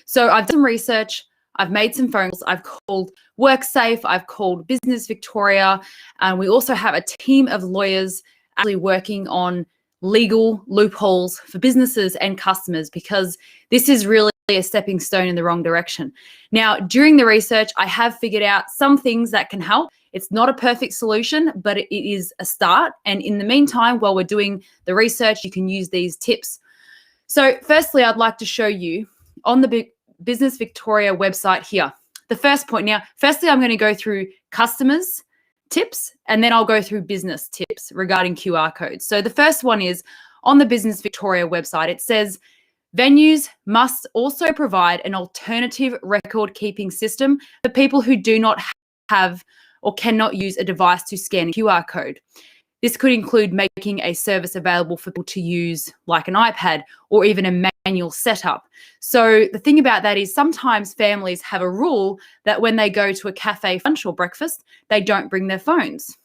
So I've done some research. I've made some phone calls. I've called WorkSafe. I've called Business Victoria. And we also have a team of lawyers actually working on legal loopholes for businesses and customers, because this is really a stepping stone in the wrong direction. Now, during the research, I have figured out some things that can help. It's not a perfect solution, but it is a start. And in the meantime, while we're doing the research, you can use these tips. So firstly, I'd like to show you on the Business Victoria website here. The first point. Now, firstly, I'm going to go through customers tips, and then I'll go through business tips regarding QR codes. So the first one is on the Business Victoria website. It says venues must also provide an alternative record keeping system for people who do not have or cannot use a device to scan a QR code. This could include making a service available for people to use like an iPad or even a manual setup. So the thing about that is sometimes families have a rule that when they go to a cafe for lunch or breakfast, they don't bring their phones,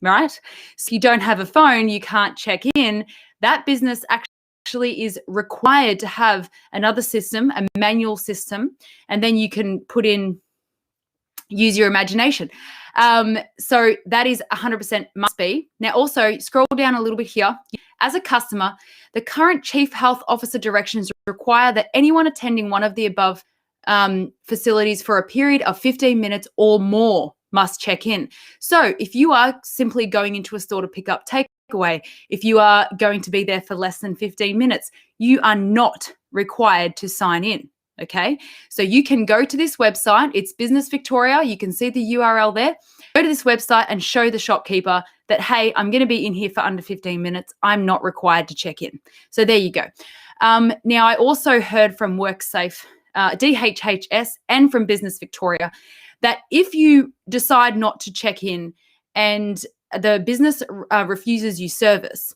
right? So you don't have a phone, you can't check in. That business actually is required to have another system, a manual system, and then you can use your imagination. So that is 100% must be. Now also scroll down a little bit here. As a customer, the current Chief Health Officer directions require that anyone attending one of the above facilities for a period of 15 minutes or more must check in. So if you are simply going into a store to pick up takeaway, if you are going to be there for less than 15 minutes, you are not required to sign in. Okay, so you can go to this website. It's Business Victoria. You can see the URL there. Go to this website and show the shopkeeper that, hey, I'm going to be in here for under 15 minutes. I'm not required to check in. So there you go. Now, I also heard from WorkSafe, DHHS, and from Business Victoria that if you decide not to check in and the business refuses you service,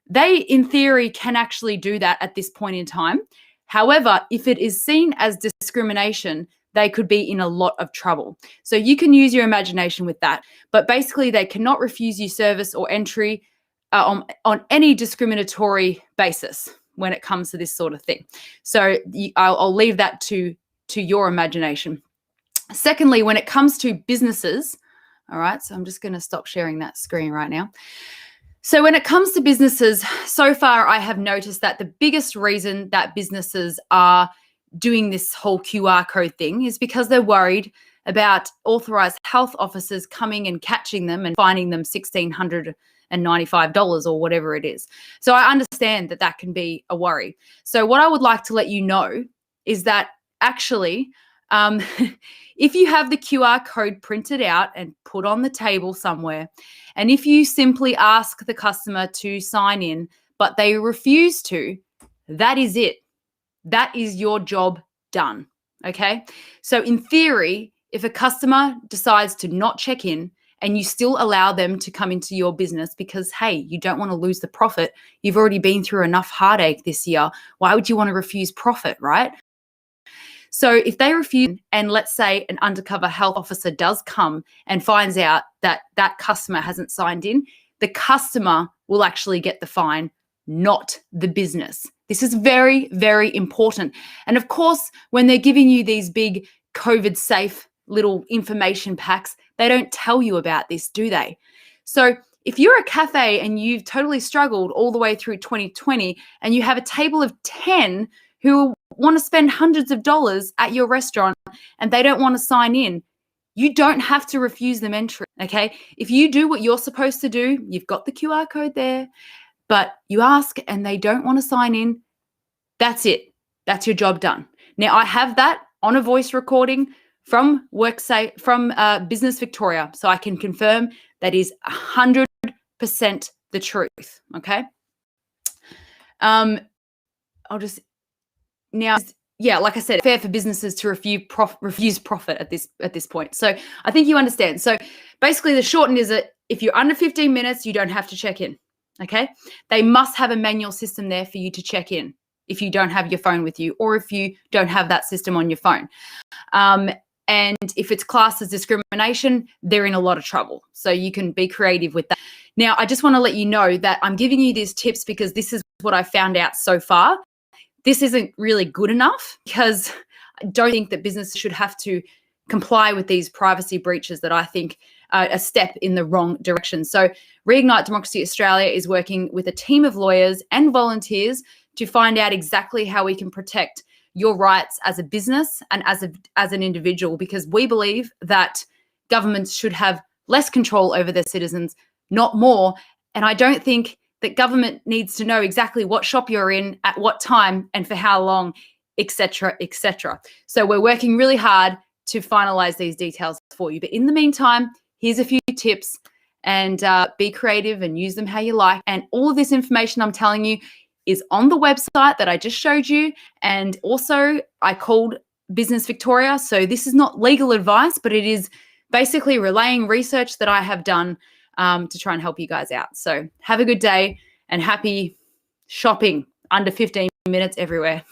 they, in theory, can actually do that at this point in time. However, if it is seen as discrimination, they could be in a lot of trouble. So you can use your imagination with that. But basically, they cannot refuse you service or entry on any discriminatory basis when it comes to this sort of thing. So I'll leave that to your imagination. Secondly, when it comes to businesses, all right, so I'm just going to stop sharing that screen right now. So when it comes to businesses, so far I have noticed that the biggest reason that businesses are doing this whole QR code thing is because they're worried about authorized health officers coming and catching them and finding them $1,695 or whatever it is. So I understand that that can be a worry. So what I would like to let you know is that actually, if you have the QR code printed out and put on the table somewhere, and if you simply ask the customer to sign in, but they refuse to, that is it. That is your job done, okay? So in theory, if a customer decides to not check in and you still allow them to come into your business because, hey, you don't want to lose the profit, you've already been through enough heartache this year, why would you want to refuse profit, right? So if they refuse, and let's say an undercover health officer does come and finds out that that customer hasn't signed in, the customer will actually get the fine, not the business. This is very, very important. And of course, when they're giving you these big COVID safe little information packs, they don't tell you about this, do they? So if you're a cafe and you've totally struggled all the way through 2020 and you have a table of 10 who want to spend hundreds of dollars at your restaurant and they don't want to sign in, you don't have to refuse them entry, okay? If you do what you're supposed to do, you've got the QR code there, but you ask and they don't want to sign in, that's it. That's your job done. Now, I have that on a voice recording from WorkSafe, from Business Victoria, so I can confirm that is 100% the truth, okay? I'll just... Now, yeah, like I said, fair for businesses to refuse profit at this point. So I think you understand. So basically the shortened is that if you're under 15 minutes, you don't have to check in, okay? They must have a manual system there for you to check in if you don't have your phone with you or if you don't have that system on your phone. And if it's classed as discrimination, they're in a lot of trouble. So you can be creative with that. Now, I just want to let you know that I'm giving you these tips because this is what I found out so far. this isn't really good enough, because I don't think that business should have to comply with these privacy breaches that I think are a step in the wrong direction. So Reignite Democracy Australia is working with a team of lawyers and volunteers to find out exactly how we can protect your rights as a business and as an individual, because we believe that governments should have less control over their citizens, not more. And I don't think that government needs to know exactly what shop you're in at what time and for how long, etc., etc. So we're working really hard to finalize these details for you. But in the meantime, here's a few tips, and be creative and use them how you like. And all of this information I'm telling you is on the website that I just showed you. And also I called Business Victoria. So this is not legal advice, but it is basically relaying research that I have done to try and help you guys out. So have a good day and happy shopping under 15 minutes everywhere.